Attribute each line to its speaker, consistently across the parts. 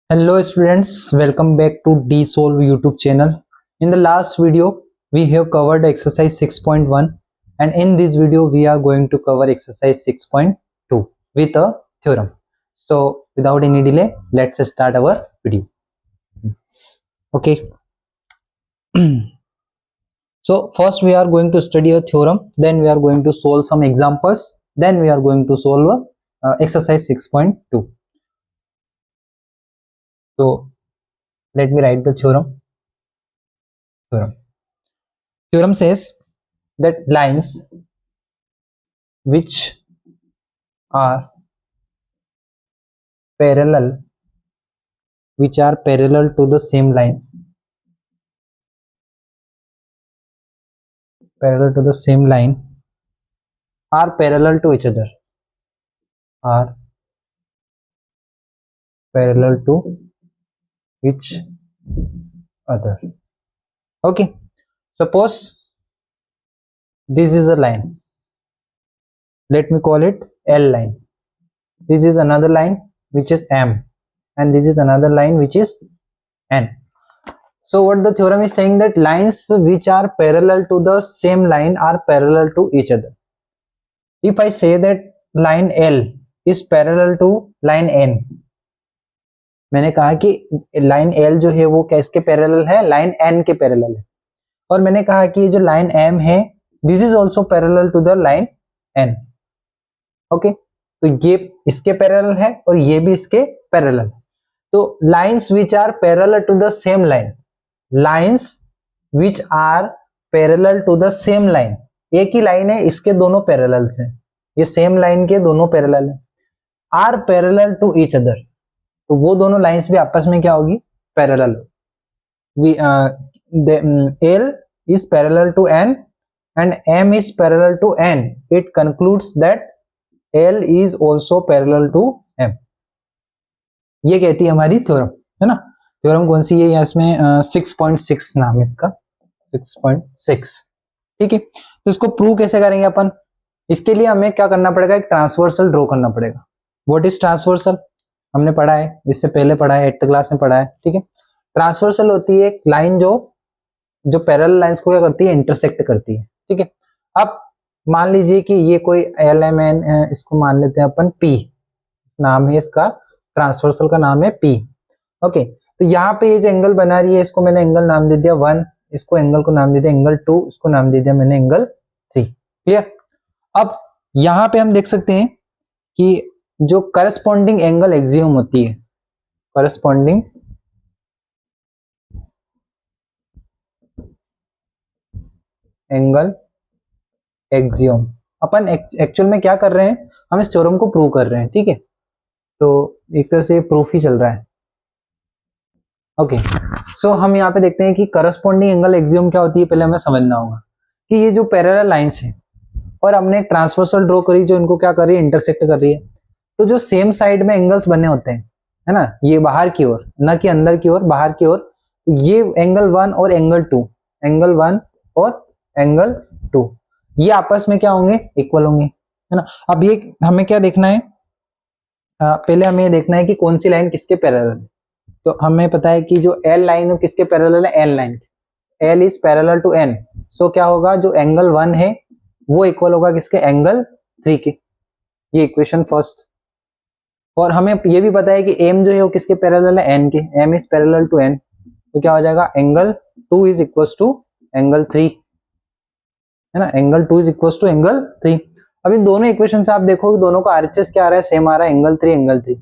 Speaker 1: Hello students, welcome back to DSolve YouTube channel. In the last video, we have covered exercise 6.1 and in this video, we are going to cover exercise 6.2 with a theorem. So without any delay, let's start our video. Okay. So first we are going to study a theorem, then we are going to solve some examples, then we are going to solve exercise 6.2. So let me write the theorem. Theorem says that lines which are parallel to the same line are parallel to each other Okay, suppose this is a line, let me call it L line. This is another line which is M, and this is another line which is N. So what the theorem is saying, that lines which are parallel to the same line are parallel to each other. If I say that line L is parallel to line N, मैंने कहा कि line L जो है वो किसके parallel है, line N के parallel है, और मैंने कहा कि जो लाइन M है this is also parallel to the line N. Okay, तो ये इसके पैरेलल है और ये भी इसके पैरेलल है. तो lines which are parallel to the same line, lines which are parallel to the same line, एक ही लाइन है, इसके दोनों पैरेलल हैं, ये सेम लाइन के दोनों पैरेलल है, are parallel to each other, तो वो दोनों लाइंस भी आपस में क्या होगी, parallel. L is parallel to N and M is parallel to N. It concludes that L is also parallel to M. ये कहती है हमारी थ्योरम, है ना. थ्योरम कौन सी है, इसमें 6.6 नाम है इसका, 6.6. ठीक है, तो इसको प्रूव कैसे करेंगे अपन, इसके लिए हमें क्या करना पड़ेगा, एक ट्रांसवर्सल ड्रॉ करना पड़ेगा. व्हाट इज ट्रांसवर्सल, हमने पढ़ा है, इससे पहले पढ़ा है, 8th क्लास में पढ़ा है. ठीक है, ट्रांसवर्सल होती है एक लाइन जो पैरेलल लाइंस को क्या करती है, इंटरसेक्ट करती है. ठीक है, अब मान लीजिए कि ये कोई LMN है, इसको मान लेते हैं अपन P, नाम है इसका, ट्रांसवर्सल का नाम है P. ओके, तो यहाँ पे ये जो एंगल बना रही है, इसको मैंने एंगल नाम दे दिया 1, इसको एंगल को नाम दे दिया एंगल 2, इसको नाम दे दिया मैंने एंगल 3. क्लियर. अब यहाँ पे हम देख सकते हैं कि जो करस्पॉन्डिंग एंगल एक्सियम होती है, करस्पॉन्डिंग एंगल एक्सियम, अपन एक्चुअल में क्या कर रहे हैं, हम इस थ्योरम को प्रूव कर रहे हैं. ठीक है, तो एक तरह से प्रूफ ही चल रहा है. ओके, सो हम यहाँ पे देखते हैं कि करस्पॉन्डिंग एंगल एक्सियम क्या होती है, पहले हमें समझना होगा कि ये जो पैरेलल लाइंस है और हमने ट्रांसवर्सल ड्रॉ करी जो इनको क्या कर रही है, इंटरसेक्ट कर रही है, तो जो सेम साइड में एंगल्स बने होते हैं, है ना, ये बाहर की ओर, ना कि अंदर की ओर, बाहर की ओर, ये एंगल 1 और एंगल 2, एंगल 1 और एंगल 2, ये आपस में क्या होंगे, इक्वल होंगे, है ना. अब ये हमें क्या देखना है, पहले हमें ये देखना है कि कौन सी लाइन किसके पैरेलल है. तो हमें पता है कि जो L लाइन है किसके पैरेलल है, N line. L is parallel to N, so क्या होगा, जो एंगल 1 है वो इक्वल होगा किसके, एंगल 3 के. ये इक्वेशन फर्स्ट. और हमें ये भी पता है कि M जो है वो किसके पैरेलल है, N के, M is parallel to N, तो क्या हो जाएगा, angle 2 is equal to angle 3, है ना, angle 2 is equal to angle 3. अब इन दोनों इक्वेशन से आप देखो कि दोनों का RHS क्या आ रहा है, सेम आ रहा है, एंगल 3 एंगल 3.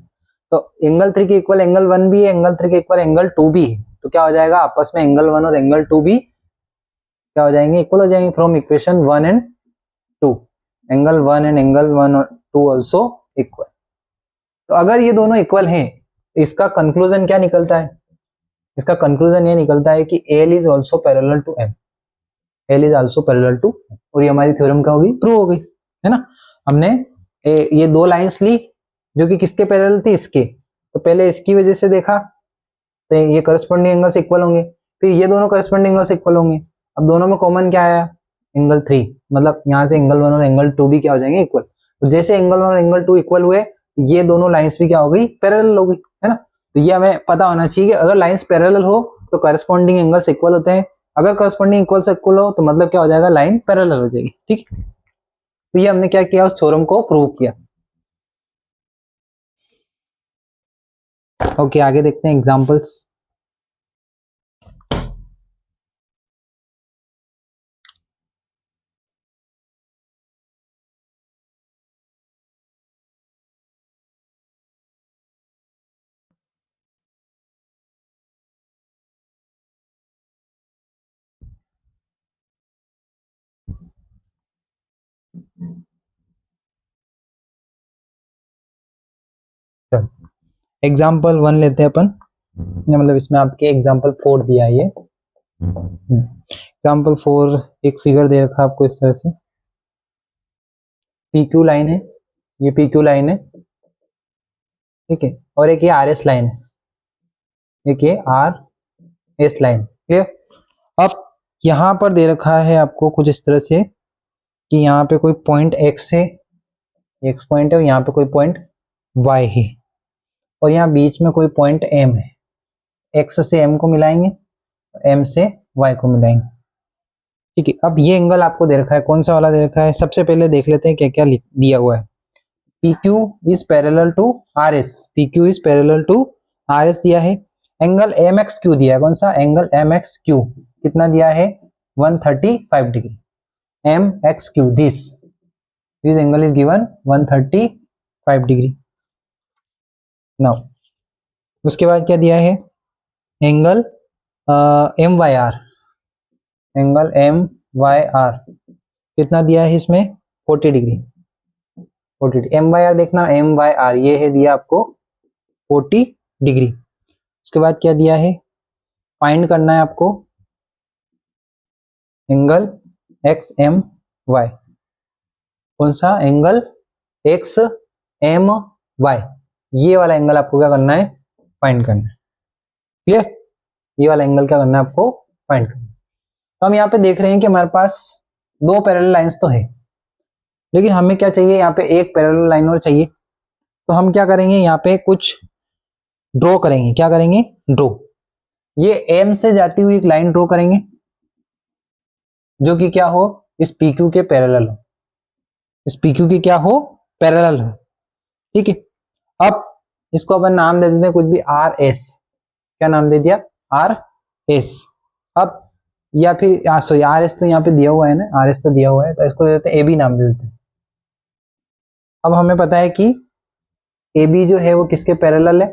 Speaker 1: तो एंगल 3 के इक्वल एंगल 1 भी है, एंगल 3 के इक्वल एंगल 2 भी है, तो क्या हो जाएगा, आपस में एंगल 1 और एंगल 2 भी क्या हो जाएंगे, इक्वल हो जाएंगे. From equation 1 and 2, angle 1 and angle 1 और 2 ऑल्सो इक्वल. तो अगर ये दोनों इक्वल हैं, इसका कंक्लूजन क्या निकलता है, इसका कंक्लूजन ये निकलता है कि L is also parallel to M, L is also parallel to, और ये हमारी थ्योरम क्या होगी, प्रूव हो गई, है ना. हमने ये दो लाइंस ली जो कि किसके पैरेलल थी, इसके, तो पहले इसकी वजह से देखा तो ये करस्पॉन्डिंग एंगल से इक्वल होंगे, फिर ये दोनों करस्पॉन्डिंग एंगल से इक्वल होंगे. अब दोनों में कॉमन क्या आया, एंगल 3, मतलब यहाँ से एंगल 1 और एंगल 2 भी क्या हो जाएंगे, इक्वल. तो जैसे एंगल 1 और एंगल 2 इक्वल हुए, ये दोनों लाइंस भी क्या हो गई, पैरेलल हो गई, है ना. तो ये हमें पता होना चाहिए कि अगर लाइंस पैरेलल हो तो करस्पॉन्डिंग एंगल्स इक्वल होते हैं, अगर करस्पॉन्डिंग इक्वल से इक्वल हो तो मतलब क्या हो जाएगा, लाइन पैरेलल हो जाएगी। ठीक, तो ये हमने क्या किया, उस थ्योरम को प्रूव किया। ओके, आगे देखते हैं एग्जांपल्स। एग्जाम्पल 1 लेते हैं अपन, मतलब इसमें आपके एग्जाम्पल 4 दिया है ये। एग्जाम्पल 4 एक फिगर दे रखा है आपको इस तरह से, PQ लाइन है, ये PQ लाइन है, ठीक है, और एक ये RS लाइन है, एक ये RS लाइन, क्लियर। अब यहाँ पर दे रखा है आपको कुछ इस तरह से कि यहाँ पे कोई पॉइंट X है, X पॉइंट है, और यहाँ पे कोई पॉइंट Y है, और यहाँ बीच में कोई पॉइंट M है। X से M को मिलाएंगे, M से Y को मिलाएंगे, ठीक है। अब ये एंगल आपको दे रखा है, कौन सा वाला दे रखा है, सबसे पहले देख लेते हैं क्या क्या दिया हुआ है। PQ is parallel to RS, PQ is parallel to RS दिया है। एंगल MXQ दिया है, कौन सा एंगल MXQ, कितना दिया है, 135 degree. MXQ this angle is given 135 degree. Now उसके बाद क्या दिया है, एंगल MYR, एंगल MYR कितना दिया है इसमें, 40 डिग्री। 40 डिग्री, MYR देखना, MYR ये है दिया आपको 40 डिग्री। उसके बाद क्या दिया है, फाइंड करना है आपको एंगल XMY, कौन सा एंगल XMY, ये वाला एंगल आपको क्या करना है, फाइंड करना है, क्लियर। ये वाला एंगल क्या करना है आपको, फाइंड करना है। तो हम यहाँ पे देख रहे हैं कि हमारे पास दो पैरेलल लाइंस तो है, लेकिन हमें क्या चाहिए, यहाँ पे एक पैरेलल लाइन और चाहिए। तो हम क्या करेंगे, यहाँ पे कुछ ड्रॉ करेंगे, क्या करेंगे, ड्रॉ। ये M से जाती हुई एक लाइन ड्रॉ करेंगे जो कि क्या हो, इस PQ के पैरेलल हो, इस PQ की क्या हो, पैरेलल हो, ठीक है। अब इसको अपन नाम दे देते हैं कुछ भी, RS, क्या नाम दे दिया, RS। अब या फिर सॉरी RS तो यहाँ पे दिया हुआ है ना, RS तो दिया हुआ है, तो इसको दे देते हैं AB, नाम दे देते हैं। अब हमें पता है कि AB जो है वो किसके पैरेलल है,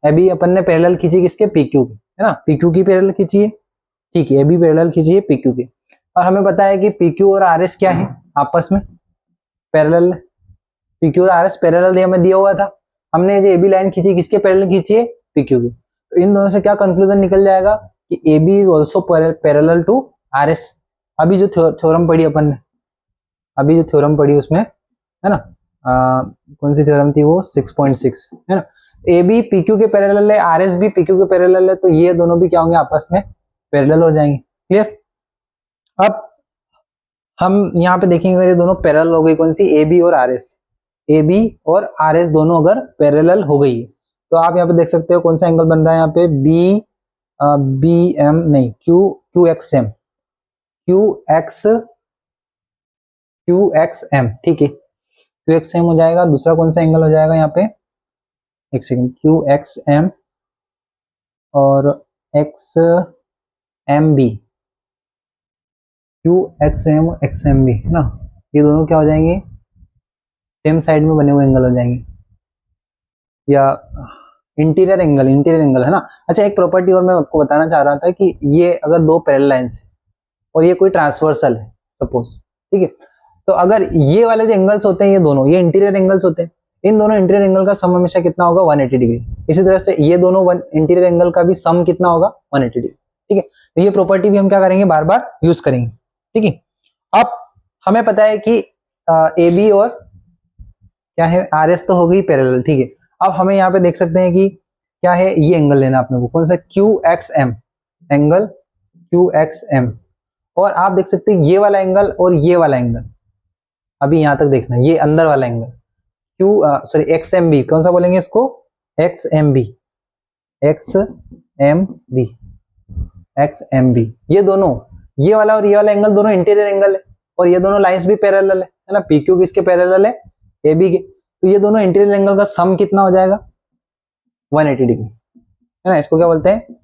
Speaker 1: अभी अपन ने पैरेलल खींची किसके, PQ की, है ना, PQ की पैरेलल खींची है, ठीक है, AB पैरेलल खींची है PQ की। और हमें पता है कि PQ और RS क्या है, आपस में पैरेलल, PQ और RS पैरेलल हमें दिया हुआ था। हमने जो AB लाइन खींची किसके पैरेलल खींची है, PQ की। तो इन दोनों से क्या कंक्लूजन निकल जाएगा कि AB is also parallel to RS। अभी जो थ्योरम पढ़ी अपन ने, अभी जो थ्योरम पढ़ी उसमें, है ना, कौन सी थ्योरम थी वो, 6.6, है ना। AB PQ के पैरेलल है, RS भी PQ के पैरेलल है, तो ये दोनों भी क्या होंगे, आपस में पैरेलल हो जाएंगे, क्लियर। अब हम यहाँ पे देखेंगे ये दोनों पैरेलल हो गई, कौन सी, AB और RS, AB और RS दोनों अगर पैरेलल हो गई है तो आप यहाँ पे देख सकते हो कौन सा एंगल बन रहा है यहाँ पे, BM नहीं, QXM, QXM, ठीक है, QXM हो जाएगा। दूसरा कौन सा एंगल हो जाएगा यहाँ पे, एक सेकंड, QXM और XMB, QXM और XMB, है ना, ये दोनों क्या हो जाएंगे, सेम साइड में बने हुए एंगल हो जाएंगे, या इंटीरियर एंगल, इंटीरियर एंगल, है ना। अच्छा, एक प्रॉपर्टी और मैं आपको बताना चाह रहा था कि ये अगर दो पैरेलल लाइंस है और ये कोई ट्रांसवर्सल है सपोज, ठीक है, तो अगर ये वाले जो एंगल्स होते हैं ये दोनों, ये इंटीरियर एंगल्स होते हैं, इन दोनों इंटीरियर एंगल का सम हमेशा कितना होगा, 180 डिग्री। इसी तरह से ये दोनों इंटीरियर एंगल का भी सम कितना होगा, 180 डिग्री, ठीक है। तो ये प्रॉपर्टी भी हम क्या करेंगे, बार बार यूज करेंगे, ठीक है। अब हमें पता है कि AB और क्या है, RS तो हो गई पैरेलल, ठीक है। अब हमें यहाँ पे देख सकते हैं कि क्या है, ये एंगल लेना अपने को, कौन सा, QXM, एंगल QXM। और आप देख सकते हैं ये वाला एंगल और ये वाला एंगल, अभी यहां तक देखना, ये अंदर वाला एंगल XMB, कौन सा बोलेंगे इसको, XMB, X M B, X M B, ये दोनों, ये वाला और ये वाला एंगल दोनों इंटीरियर एंगल है, और ये दोनों लाइंस भी पैरेलल है ना, पी क्यू किसके पैरेलल है, ए बी के, तो ये दोनों इंटीरियर एंगल का सम कितना हो जाएगा 180 डिग्री, है ना, इसको क्या बोलते हैं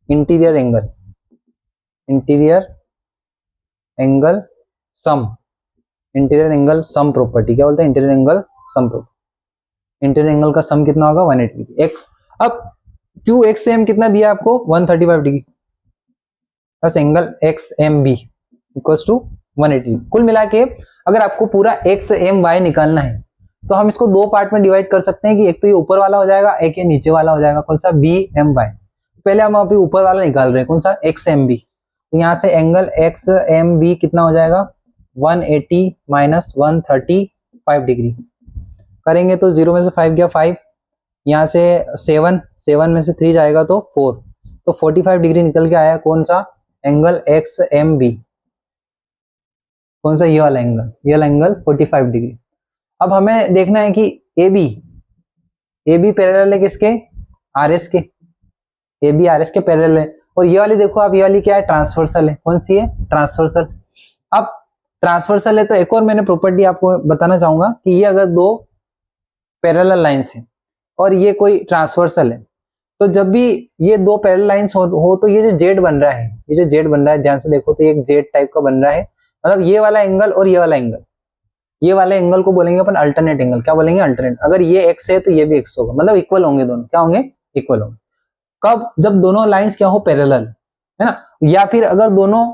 Speaker 1: interior angle, interior angle sum, interior angle sum property, क्या बोलते हैं interior angle sum property, interior angle का सम कितना होगा 180 डिग्री। एक अब क्यू एक्स एम कितना दिया आपको 135 डिग्री, बस angle X M B equals to 180। कुल मिला के अगर आपको पूरा एक्स एम वाई निकालना है तो हम इसको दो पार्ट में डिवाइड कर सकते हैं कि एक तो ये ऊपर वाला हो जाएगा, एक ये नीचे वाला हो जाएगा, कौन सा बी एम वाई। पहले हम अभी ऊपर वाला निकाल रहे हैं, कौन सा एक्स एम बी, तो यहाँ से एंगल एक्स एम बी कितना हो जाएगा 180 माइनस 135 डिग्री, करेंगे तो 0 में से 5 गया 5, यहाँ से 7 में से 3 जाएगा तो 4, तो 45 डिग्री निकल के आया, कौन सा एंगल एक्स एम बी, कौन सा ये वाला एंगल 45 डिग्री। अब हमें देखना है कि ए बी पैरेलल है किसके आर एस के, ए बी आर एस के पैरेलल है, और ये वाली देखो आप, ये वाली क्या है ट्रांसवर्सल है, कौन सी है ट्रांसवर्सल। अब ट्रांसवर्सल है तो एक और मैंने प्रॉपर्टी आपको बताना चाहूंगा कि ये अगर दो पैरेलल लाइंस है और ये कोई ट्रांसवर्सल है, तो जब भी ये दो पैरेलल लाइंस हो तो ये जो जेड बन रहा है, ये जो जेड बन रहा है ध्यान से देखो तो ये एक जेड टाइप का बन रहा है, मतलब ये वाला एंगल और ये वाला एंगल, ये वाले एंगल को बोलेंगे अपन अल्टरनेट एंगल, क्या बोलेंगे अल्टरनेट। अगर ये एक्स है तो ये भी एक्स होगा, मतलब इक्वल होंगे दोनों, क्या होंगे इक्वल होंगे। कब, जब दोनों लाइंस क्या हो पैरेलल, है ना, या फिर अगर दोनों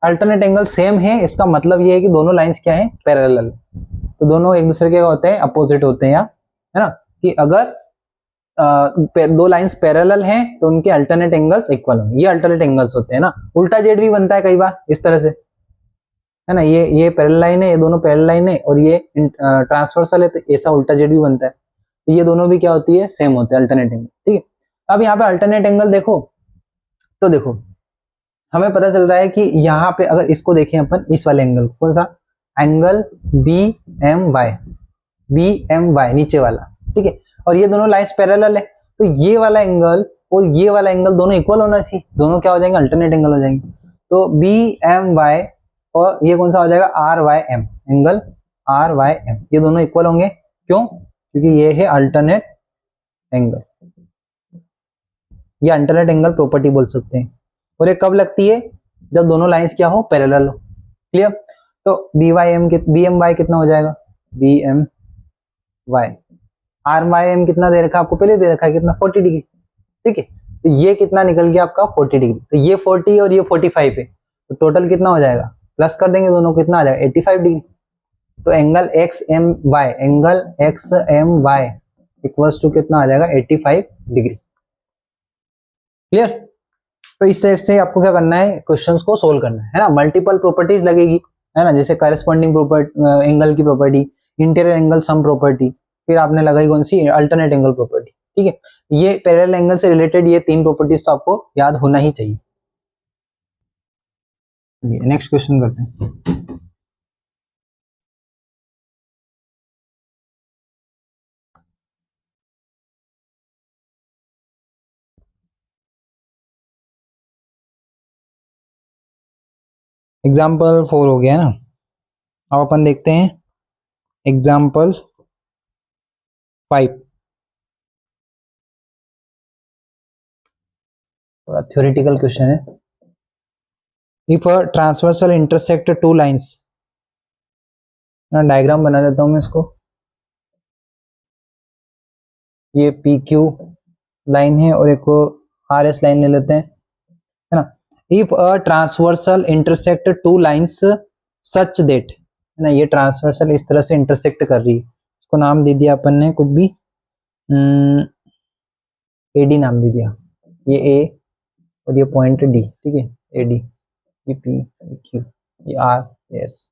Speaker 1: अल्टरनेट एंगल सेम है, इसका मतलब ये है कि दोनों लाइंस क्या है पैरेलल, तो दोनों एक दूसरे के होते हैं अपोजिट होते हैं, है ना, कि अगर दो लाइंस पैरेलल हैं तो उनके अल्टरनेट एंगल्स इक्वल होंगे, ये अल्टरनेट एंगल्स होते हैं ना। उल्टा जेड भी बनता है कई बार इस तरह से, है ना, ये पैरेलल लाइन है, ये दोनों पैरेलल लाइन है, और ये ट्रांसवर्सल है, तो ऐसा उल्टा जेड भी बनता है, तो ये दोनों भी क्या होती है सेम होते हैं अल्टरनेट एंगल, ठीक है। अब यहाँ पे अल्टरनेट एंगल देखो, तो देखो हमें पता चल रहा है कि यहाँ पे अगर इसको देखें अपन, इस वाले एंगल कौन सा एंगल बी एम वाई नीचे वाला, ठीक है, और ये दोनों लाइंस पैरेलल है, तो ये वाला एंगल और ये वाला एंगल दोनों इक्वल होना चाहिए, दोनों क्या हो जाएंगे अल्टरनेट एंगल हो जाएंगे, तो बी एम वाई और ये कौन सा हो जाएगा R Y M, angle R Y M, ये दोनों इक्वल होंगे, क्यों, क्योंकि ये है अल्टरनेट एंगल, ये अल्टरनेट एंगल प्रॉपर्टी बोल सकते हैं। और ये कब लगती है, जब दोनों लाइंस क्या हो पैरेलल हो, क्लियर। तो बी एम वाई कितना हो जाएगा B M Y, R Y M कितना दे रखा है आपको, पहले दे रखा है कितना 40 डिग्री, ठीक है, तो ये कितना निकल गया आपका 40 डिग्री, तो ये 40 और ये 45 है, तो टोटल कितना हो जाएगा, प्लस कर देंगे दोनों, कितना आ जाएगा 85 डिग्री, तो angle X M Y equals to कितना आ जाएगा 85 डिग्री, क्लियर। तो इस टाइप से आपको क्या करना है, क्वेश्चंस को सोल्व करना है ना, मल्टीपल प्रॉपर्टीज लगेगी, है ना, जैसे करस्पॉन्डिंग एंगल की property, interior angle sum property, फिर आपने लगाई कौन सी अल्टरनेट एंगल प्रॉपर्टी, ठीक है, ये पैरेलल एंगल से रिलेटेड ये तीन प्रॉपर्टीज तो आपको याद होना ही चाहिए। नेक्स्ट क्वेश्चन करते हैं। एग्जाम्पल 4 हो गया है ना, अब अपन देखते हैं एग्जाम्पल 5, थोड़ा थ्योरेटिकल क्वेश्चन है। If a transversal intersect two lines, diagram बना देता हूं मैं इसको, ये पी क्यू लाइन है और एक को आर एस लाइन ले लेते हैं, है ना। If a transversal intersect two lines such that, है ना, ये ट्रांसवर्सल इस तरह से इंटरसेक्ट कर रही है, इसको नाम दे दिया अपन ने कुछ भी, एडी नाम दे दिया, ये ए और ये पॉइंट डी, ठीक है, एडी, ये पी क्यू, ये आर एस,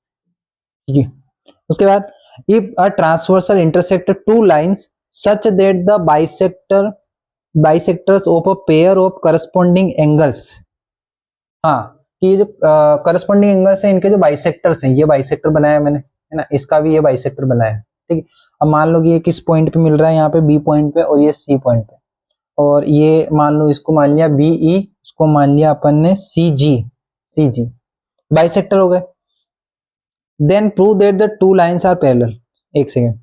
Speaker 1: ठीक है। उसके बाद if a transversal intersect two lines such that the bisectors of a pair of corresponding angles, हाँ, कि ये जो करस्पॉन्डिंग एंगल्स हैं इनके जो बाइसेक्टर्स हैं, ये बाइसेक्टर बनाया मैंने, है ना, इसका भी ये बाइसेक्टर बनाया है, ठीक है। अब मान लो कि ये किस पॉइंट पे मिल रहा है, यहाँ पे बी पॉइंट पे और ये सी पॉइंट पे, और ये मान लो इसको मान लिया BE, इसको मान लिया अपन ने CG बाइसेक्टर हो गए। Then prove that the two lines are parallel. एक second,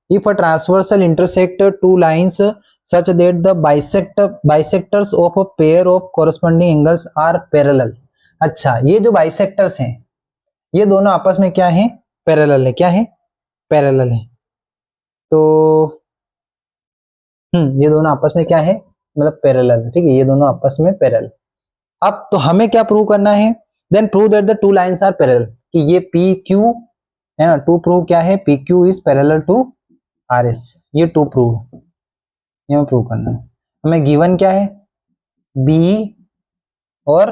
Speaker 1: if a transversal intersect two lines such that the bisectors of a pair of corresponding angles are parallel। अच्छा, ये जो बाइसेक्टर्स हैं ये दोनों आपस में क्या है? पैरेलल है। क्या है? पैरेलल है। तो ये दोनों आपस में क्या है? मतलब पैरेलल है। ठीक है, ये दोनों आपस में पैरेलल। अब तो हमें क्या प्रूव करना है? Then prove that the two lines are parallel, कि ये PQ है ना, टू प्रूव क्या है? PQ is parallel to RS। ये टू प्रूव, ये हमें प्रूव करना है। हमें गिवन क्या है? BE और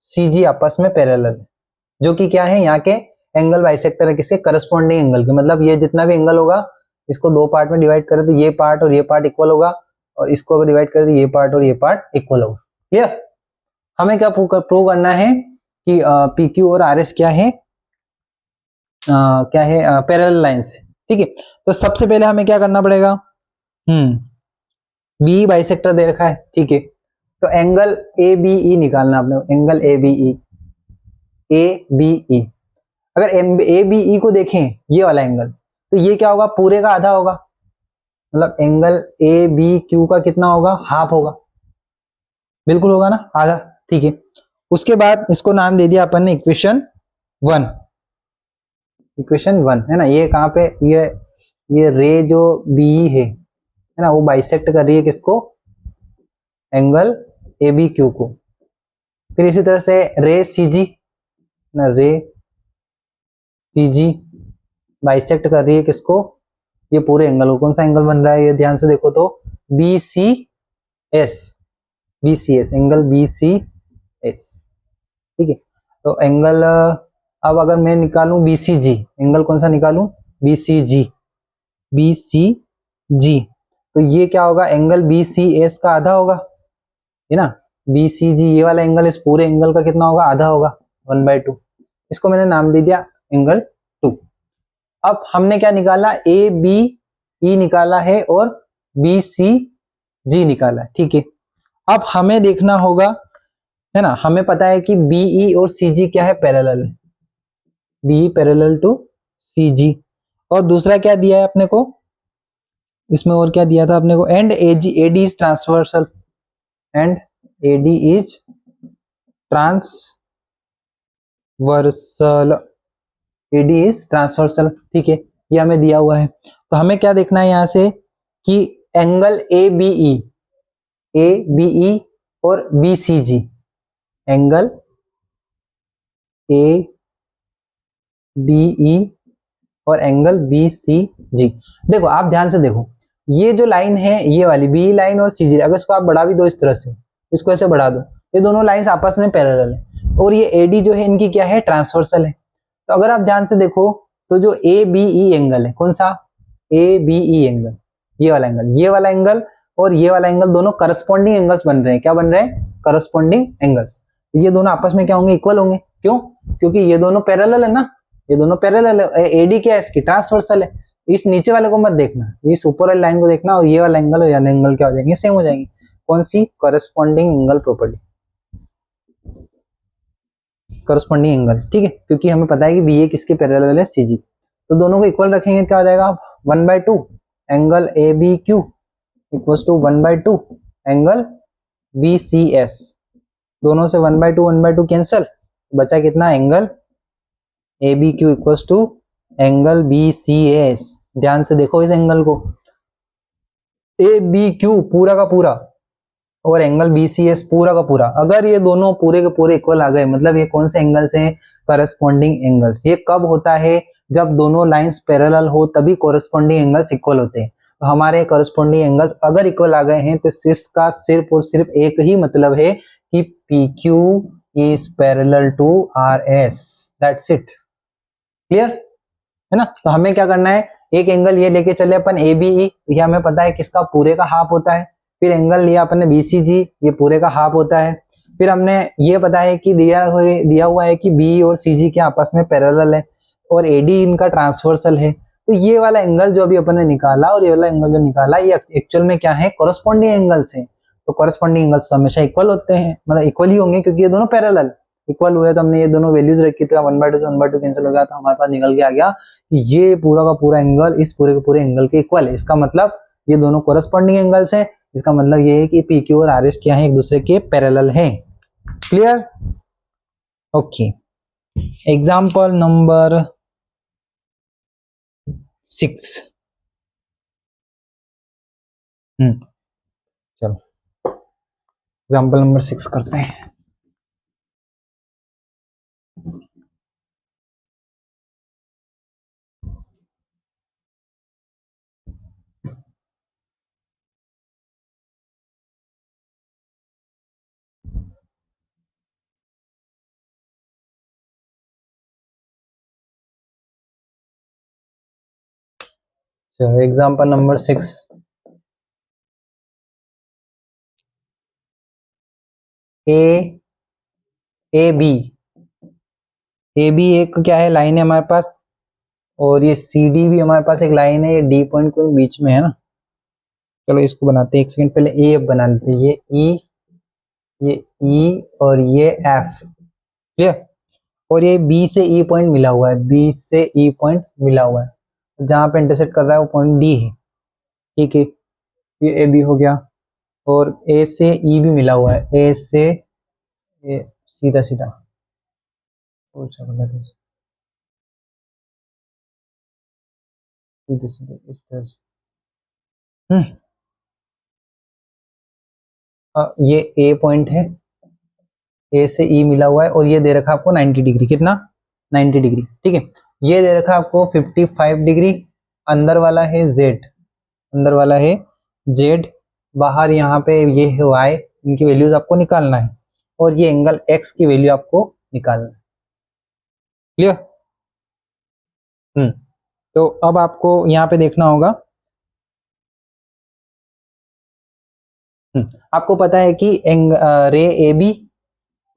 Speaker 1: CG आपस में पैरेलल है, जो कि क्या है? यहाँ के एंगल बाइसेक्टर है, किसके? करस्पॉन्डिंग एंगल के। मतलब ये जितना भी एंगल होगा इसको दो पार्ट में डिवाइड करें तो ये पार्ट और ये पार्ट इक्वल होगा, और इसको अगर डिवाइड करें तो ये पार्ट और ये पार्ट इक्वल होगा। क्लियर? हमें क्या प्रूव करना है कि PQ और RS क्या है? Parallel lines. ठीक है, तो सबसे पहले हमें क्या करना पड़ेगा? BE बाइसेक्टर दे रखा है। ठीक है, तो एंगल ABE निकालना आपने। एंगल ABE अगर ABE को देखें, ये वाला एंगल, तो ये क्या होगा? पूरे का आधा होगा। मतलब एंगल ABQ का कितना होगा? हाफ होगा। बिल्कुल होगा ना, आधा। ठीक है, उसके बाद इसको नाम दे दिया अपन ने इक्वेशन 1। इक्वेशन 1 है ना, ये कहाँ पे? ये रे जो BE है ना, वो बाइसेक्ट कर रही है किसको? एंगल ABQ को। फिर इसी तरह से रे CG ना, रे CG बाइसेक्ट कर रही है किसको? ये पूरे एंगल को। कौन सा एंगल बन रहा है? ये ध्यान से देखो तो BCS एंगल BCS। ठीक है, तो एंगल अब अगर मैं निकालूं BCG, एंगल कौन सा निकालूं? BCG। तो ये क्या होगा? एंगल BCS का आधा होगा, है ना। BCG ये वाला एंगल इस पूरे एंगल का कितना होगा? आधा होगा, 1/2। इसको मैंने नाम दे दिया एंगल 2। अब हमने क्या निकाला? ABE निकाला है और BCG निकाला है। ठीक है, अब हमें देखना होगा, है ना, हमें पता है कि BE और CG क्या है? पैरेलल है। BE parallel to CG। और दूसरा क्या दिया है अपने को? इसमें और क्या दिया था अपने को? And AD is transversal. And AD is transversal. AD is transversal. ठीक है, ये हमें दिया हुआ है। तो हमें क्या देखना है यहाँ से कि एंगल ABE और BCG, एंगल ABE और एंगल BCG। देखो आप ध्यान से देखो, ये जो लाइन है, ये वाली BE लाइन और CG, अगर इसको आप बढ़ा भी दो इस तरह से, इसको ऐसे बढ़ा दो, ये दोनों लाइंस आपस में पैरेलल है। और ये AD जो है इनकी क्या है? ट्रांसवर्सल है। तो अगर आप ध्यान से देखो तो जो ABE एंगल है, कौन सा? ABE एंगल, ये वाला एंगल, ये वाला एंगल और ये वाला एंगल दोनों करस्पॉन्डिंग एंगल्स बन रहे हैं। क्या बन रहे हैं? Corresponding angles. ये दोनों आपस में क्या होंगे? इक्वल होंगे। क्यों? क्योंकि ये दोनों पैरेलल है ना, ये दोनों पैरेलल है। AD क्या है? इसकी ट्रांसवर्सल है। इस नीचे वाले को मत देखना, इस ऊपर वाली लाइन को देखना, और ये वाला एंगल और ये वाला एंगल क्या हो जाएंगे? सेम हो जाएंगे। कौन सी? Corresponding angle property, corresponding angle. ठीक है, क्योंकि हमें पता है कि BA किसके पैरेलल है? CG। तो दोनों को इक्वल रखेंगे, क्या हो जाएगा? 1/2 angle ABQ equals to 1/2 angle BCS। दोनों से 1/2 कैंसल, बचा कितना? Angle ABQ equals to angle BCS। ध्यान से देखो इस एंगल को, ABQ पूरा का पूरा और एंगल BCS पूरा का पूरा। अगर ये दोनों पूरे के पूरे इक्वल आ गए, मतलब ये कौन से एंगल्स हैं? Corresponding angles. ये कब होता है? जब दोनों लाइंस पैरेलल हो, तभी करस्पॉन्डिंग एंगल्स इक्वल होते हैं। तो हमारे करस्पॉन्डिंग एंगल्स अगर इक्वल आ गए हैं तो इसका सिर्फ और सिर्फ एक ही मतलब है कि PQ is parallel to RS। That's it. Clear है ना। तो हमें क्या करना है? एक एंगल ये लेके चले अपन ABE, ये हमें पता है किसका? पूरे का हाफ होता है। फिर एंगल लिया अपन ने BCG, ये पूरे का हाफ होता है। फिर हमने ये पता है कि दिया हुआ है कि BE और CG के आपस में पैरेलल है और AD इनका ट्रांसवर्सल है। तो ये वाला एंगल जो अभी अपन ने निकाला और ये वाला एंगल जो निकाला, ये एक्चुअल में क्या है, कोरस्पॉन्डिंग एंगल्स हैं। तो कोरस्पॉन्डिंग एंगल्स हमेशा इक्वल होते हैं, मतलब इक्वल ही होंगे क्योंकि ये दोनों पैरेलल इक्वल हुए। तो हमने ये दोनों वैल्यूज रखी थी, 1/2 से 1/2 कैंसिल हो गया, तो हमारे पास निकल के आ गया कि ये पूरा का पूरा एंगल इस पूरे के पूरे एंगल के इक्वल है। इसका मतलब ये दोनों कोरस्पॉन्डिंग एंगल्स हैं। इसका मतलब ये है कि पी क्यू और आर एस क्या है, एक दूसरे के पैरेलल हैं। क्लियर? Okay, example number 6। चलो एग्जाम्पल नंबर 6 करते हैं। चलो एग्जाम्पल नंबर 6। ए बी एक क्या है, लाइन है हमारे पास, और ये सी डी भी हमारे पास एक लाइन है। ये डी पॉइंट को बीच में है ना। चलो इसको बनाते हैं, एक सेकंड पहले ए बना लेते हैं। ये ई और ये एफ। क्लियर? और ये बी से ई पॉइंट मिला हुआ है, बी से ई पॉइंट मिला हुआ है, जहां पे इंटरसेक्ट कर रहा है वो पॉइंट डी है। ठीक है, ये ए बी हो गया। और ए से ई भी मिला हुआ है, ए से ए, सीधा सीधा सीधे सीधे इस तरह से। ये ए पॉइंट है, ए से ई मिला हुआ है, और ये दे रखा आपको 90 डिग्री। कितना? 90 डिग्री। ठीक है, ये दे रखा आपको 55 डिग्री। अंदर वाला है जेड, अंदर वाला है जेड, बाहर यहाँ पे ये है वाई। इनकी वैल्यूज आपको निकालना है, और ये एंगल एक्स की वैल्यू आपको निकालना है। क्लियर? तो अब आपको यहाँ पे देखना होगा। आपको पता है कि रे ए बी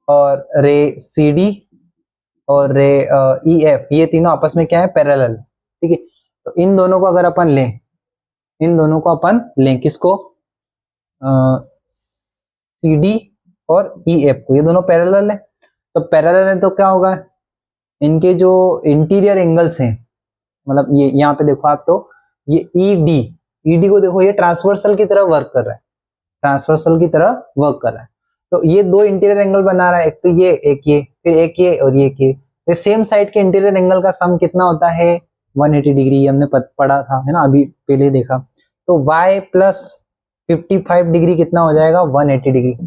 Speaker 1: और रे सी डी और रे ई एफ, ये तीनों आपस में क्या है, पैरेलल। ठीक है, तो इन दोनों को अगर अपन लें, इन दोनों को अपन लें किसको, सी डी और ई एफ को, ये दोनों पैरेलल है। तो पैरेलल है तो क्या होगा, इनके जो इंटीरियर एंगल्स हैं, मतलब ये यहाँ पे देखो आप, तो ये ई डी को देखो, ये ट्रांसवर्सल की तरह वर्क कर रहा है, ट्रांसवर्सल की तरह वर्क कर रहा है। तो ये दो इंटीरियर एंगल बना रहा है, एक तो ये, एक ये, फिर एक ये और ये, ये सेम साइड के इंटीरियर एंगल का सम कितना होता है, 180 डिग्री। हमने पढ़ा था, है ना, अभी पहले देखा। तो y प्लस 55 डिग्री कितना हो जाएगा, 180 डिग्री, है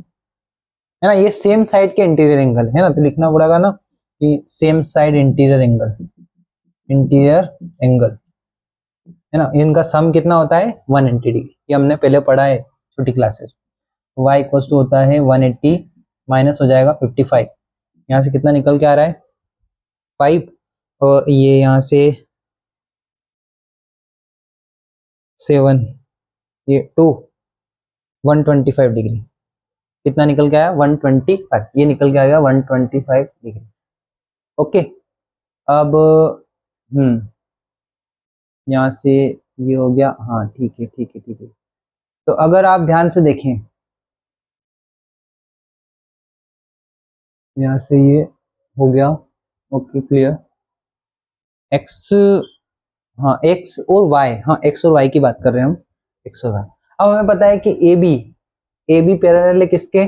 Speaker 1: ना। ये सेम साइड के इंटीरियर एंगल है ना, तो लिखना पड़ेगा ना कि same side interior angle, interior angle, है ना, इनका सम कितना होता है, 180 डिग्री। ये हमने पहले पढ़ा है छोटी क्लासेस। y इक्वल टू होता है 180 माइनस हो जाएगा 55। यहाँ से कितना निकल के आ रहा है, 5, और ये यहाँ से 7, ये 2, 125 डिग्री। कितना निकल के आया, 125। ये निकल के आएगा 125 डिग्री। ओके, अब यहाँ से ये हो गया। हाँ ठीक है ठीक है ठीक है। तो अगर आप ध्यान से देखें, यहाँ से ये हो गया। Okay clear. एक्स, हाँ एक्स और वाई, हाँ एक्स और वाई की बात कर रहे हैं हम, एक्स और वाई। अब हमें पता है कि ए बी पैरेलल है किसके,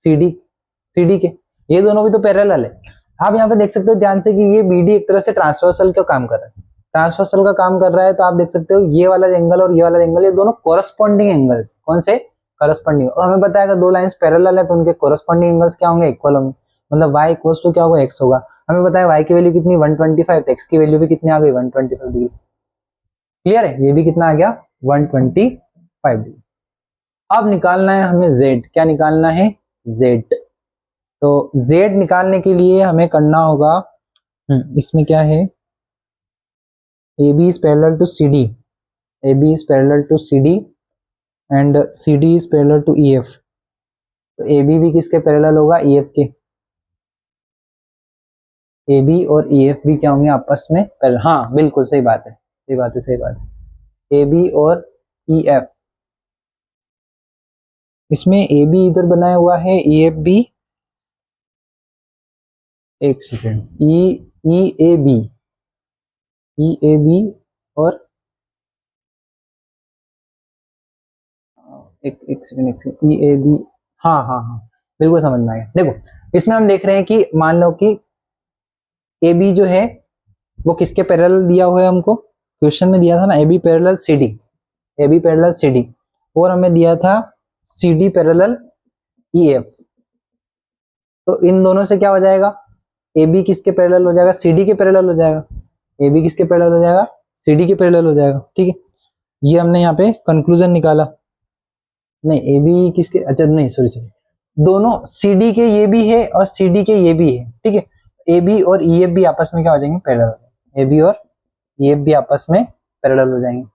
Speaker 1: सी डी के। ये दोनों भी तो पैरेलल है। आप यहाँ पे देख सकते हो ध्यान से कि ये बी डी एक तरह से ट्रांसवर्सल का काम कर रहा है, ट्रांसवर्सल का काम कर रहा है। तो आप देख सकते हो ये वाला एंगल और ये वाला एंगल, ये दोनों कोरस्पॉन्डिंग एंगल्स। कौन से, कोरस्पॉन्डिंग। और हमें पता है अगर दो लाइंस पैरेलल है तो उनके कोरस्पॉन्डिंग एंगल्स क्या होंगे, इक्वल होंगे। मतलब y इक्वल्स टू क्या होगा, x होगा। हमें पता है y की वैल्यू कितनी, 125, तो x की वैल्यू भी कितनी आ गई, 125 डिग्री। क्लियर है, ये भी कितना आ गया, 125 डिग्री। अब निकालना है हमें z। क्या निकालना है, z। तो z निकालने के लिए हमें करना होगा, इसमें क्या है, AB is parallel to CD, AB is parallel to CD and CD is parallel to EF। तो AB भी किसके पैरेलल होगा, EF के। AB और EF भी क्या होंगे आपस में पैरेलल। हाँ बिल्कुल सही बात है, सही बात है, सही बात है। ए बी और ई एफ, इसमें ए बी इधर बनाया हुआ है, ई एफ बी, एक second, E E A B, E A B और एक सेकेंड, एक सेकेंड, ई ए बी, हाँ हाँ हाँ, बिल्कुल समझ में आ गया। देखो इसमें हम देख रहे हैं कि मान लो कि ए बी जो है वो किसके पैरेलल दिया हुआ है, हमको क्वेश्चन में दिया था ना A B parallel C D, A B parallel C D, और हमें दिया था C D parallel E F. तो इन दोनों से क्या हो जाएगा, ए बी किसके पैरेलल हो जाएगा, सी डी के पैरेलल हो जाएगा, ए बी किसके पैरेलल हो जाएगा, सी डी के पैरेलल हो जाएगा। ठीक है, ये हमने यहाँ पे कंक्लूजन निकाला। नहीं ए बी किसके, अच्छा नहीं सॉरी सॉरी, दोनों सी डी के ये भी है और सी डी के ये भी है। ठीक है, ए बी और ई एफ भी आपस में क्या हो जाएंगे, पैरेलल हो जाएंगे। ए बी और ई एफ भी आपस में पैरेलल हो जाएंगे।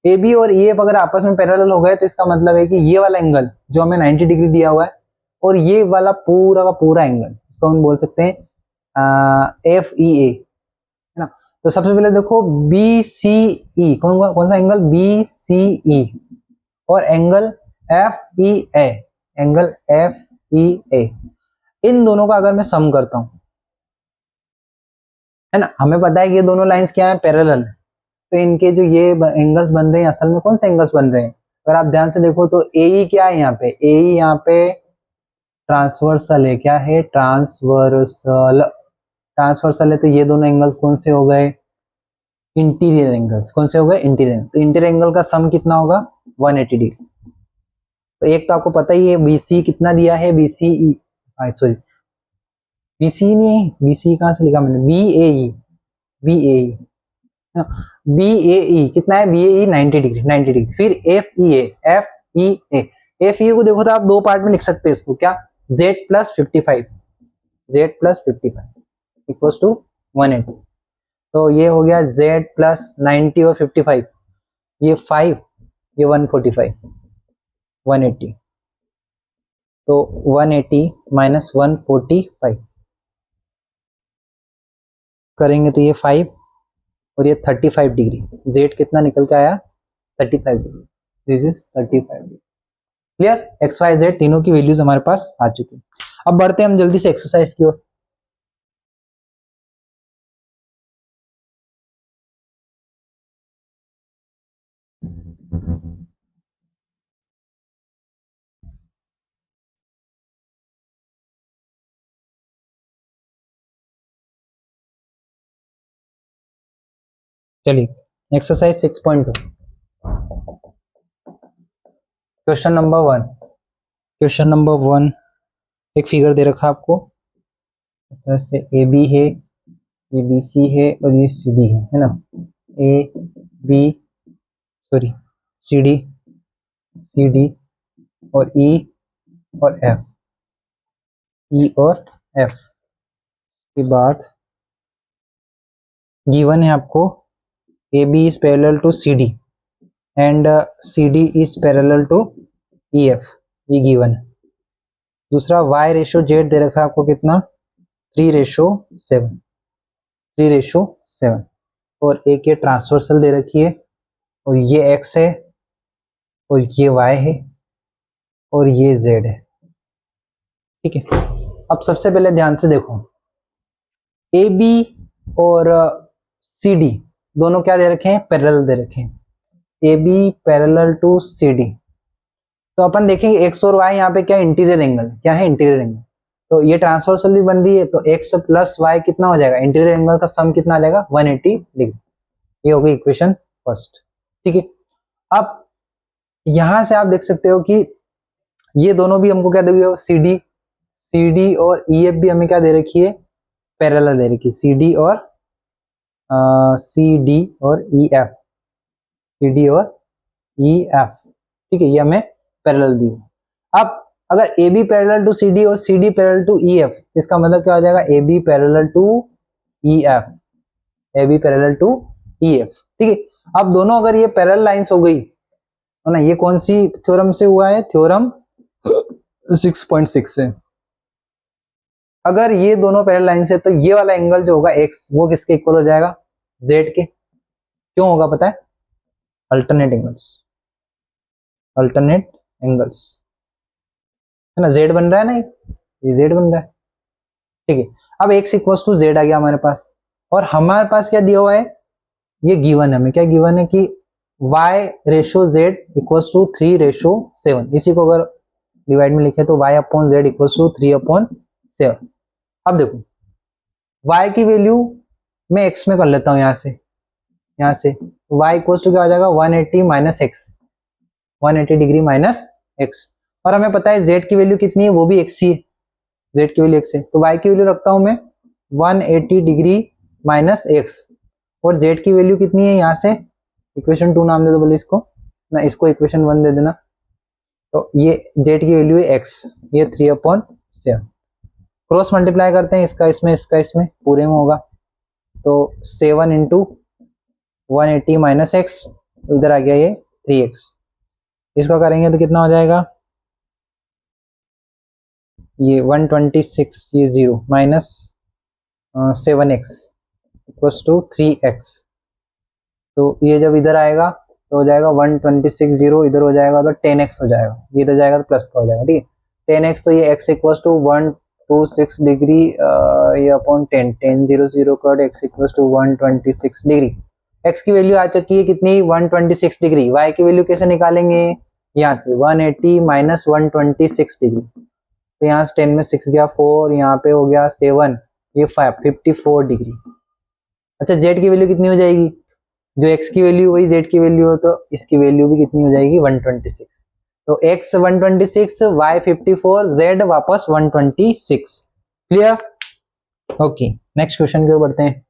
Speaker 1: ए बी और ई एफ अगर आपस में पैरेलल हो गए तो इसका मतलब है कि ये वाला एंगल जो हमें 90 डिग्री दिया हुआ है और ये वाला पूरा का पूरा एंगल, इसको हम बोल सकते हैं एफ ई ए, है ना। तो सबसे पहले देखो बी सी ई, कौन सा एंगल, बी सी ई, और एंगल एफ ई ए, एंगल एफ ई ए, इन दोनों का अगर मैं सम करता हूं, है ना, हमें पता है कि ये दोनों लाइंस क्या है, पैरेलल। तो इनके जो ये एंगल्स बन रहे हैं असल में कौन से एंगल्स बन रहे हैं, अगर आप ध्यान से देखो तो ए ई क्या है यहाँ पे, ए ई यहाँ पे ट्रांसवर्सल है, क्या है, ट्रांसवर्सल, ट्रांसवर्सल है। तो ये दोनों एंगल्स कौन से हो गए, इंटीरियर एंगल्स, कौन से हो गए, इंटीरियर। तो इंटीरियर एंगल का सम कितना होगा, 180 डिग्री। तो एक तो आपको पता ही है बीसी कितना दिया है, बीसीई, सॉरी बीसी नहीं है, बीसी कहां से लिखा मैंने, बी ए ई, बी ए ई, बी ए ई कितना है, बी ए ई 90 डिग्री, 90 डिग्री। फिर एफ ई ए, एफ ई ए, एफ ई को देखो तो आप दो पार्ट में लिख सकते हैं इसको, क्या, Z plus 55, Z plus 55 equals to 180। तो ये हो गया जेड प्लस 90 और 55, ये 5, ये 145, 180। तो 180 माइनस 145 करेंगे तो ये 5 और ये 35 डिग्री, जेड कितना निकल के आया, 35 degree, this is 35 degree. Clear, X Y Z तीनों की वैल्यूज हमारे पास आ चुकी है। अब बढ़ते हैं हम जल्दी से एक्सरसाइज की ओर। चलिए exercise 6.2, question number 1, question number 1 एक फिगर दे रखा आपको इस तरह से, ए बी है, ये बी सी है और ये सी डी है ना, A B sorry C D, C D और ई और एफ, ई और एफ के बाद गिवन है आपको A B is parallel to C D and C D is parallel to E F, ये गिवन है। दूसरा y रेशो जेड दे रखा है आपको कितना, 3:7, 3:7, और एक ये ट्रांसवर्सल दे रखी है और ये x है और ये y है और ये z है। ठीक है, अब सबसे पहले ध्यान से देखो, ए बी और सी डी दोनों क्या दे रखे हैं, पैरेलल दे रखे हैं, A B parallel to C D. तो अपन देखेंगे x और y यहाँ पे क्या, इंटीरियर एंगल, क्या है, इंटीरियर एंगल। तो ये ट्रांसवर्सल भी बन रही है, तो x प्लस y कितना हो जाएगा, इंटीरियर एंगल का सम कितना आ जाएगा, 180 डिग्री। ये हो गई इक्वेशन फर्स्ट। ठीक है, अब यहां से आप देख सकते हो कि ये दोनों भी हमको क्या दे रही है, सी डी और ई एफ भी हमें क्या दे रखी है, पैरेलल दे रखी है, सी डी और ई एफ, सी डी और ई एफ। ठीक है, ये हमें पैरेलल दी है। अब अगर A B parallel to C D और C D parallel to E F, इसका मतलब क्या हो जाएगा, A B parallel to E F, A B parallel to E F. ठीक है, अब दोनों अगर ये पैरेलल लाइंस हो गई है ना, ये कौन सी थ्योरम से हुआ है, थ्योरम 6.6 से। अगर ये दोनों पैरेलल लाइन से, तो ये वाला एंगल जो होगा x वो किसके इक्वल हो जाएगा, z के। क्यों होगा पता है? अल्टरनेट एंगल्स, अल्टरनेट एंगल्स, है ना, जेड बन रहा है ना, ये जेड बन रहा है, ठीक है। अब x इक्वल्स टू जेड आ गया हमारे पास, और हमारे पास क्या दिया हुआ है, ये गिवन है, हमें क्या गिवन है कि y ratio z equals to 3:7, इसी को अगर डिवाइड में लिखे तो y upon z equals to 3/7। अब देखो y की वैल्यू मैं x में कर लेता हूं, यहाँ से y इक्वल्स टू क्या हो जाएगा, 180 minus x, 180 degree minus x, और हमें पता है z की वैल्यू कितनी है, वो भी x ही है, z की वैल्यू x है, तो y की वैल्यू रखता हूं मैं 180 डिग्री माइनस एक्स, और z की वैल्यू कितनी है, यहाँ से इक्वेशन 2 नाम दे दो बोले इसको ना, इसको इक्वेशन 1 दे देना, तो ये z की वैल्यू है x, ये 3/7, क्रॉस मल्टीप्लाई करते हैं इसका इसमें पूरे में होगा, तो 7 इंटू 180 माइनस एक्स, इधर आ गया ये 3x, इसका करेंगे तो कितना हो जाएगा, ये 126, ये 0 minus 7x equals to 3x, तो ये जब इधर आएगा तो हो जाएगा 126, 0 इधर हो जाएगा तो 10x हो जाएगा, ये इधर जाएगा तो प्लस का हो जाएगा, ठीक है, 10x, तो ये x इक्वल्स टू 126 डिग्री, ये upon 10, 10 0 0 cut, x equals to 126 degree, x की वैल्यू आ चुकी है कितनी, 126 डिग्री, y की वैल्यू कैसे निकालेंगे, यहाँ से 180 माइनस 126 डिग्री, तो यहाँ से 10 में 6 गया 4, यहाँ पे हो गया 7, ये 5, 54 डिग्री। अच्छा z की वैल्यू कितनी हो जाएगी, जो x की वैल्यू वही z की वैल्यू हो, तो इसकी वैल्यू भी कितनी हो जाएगी, 126, तो x 126, y 54, z वापस 126, क्लियर, ओके। नेक्स्ट क्वेश्चन की ओर बढ़ते हैं।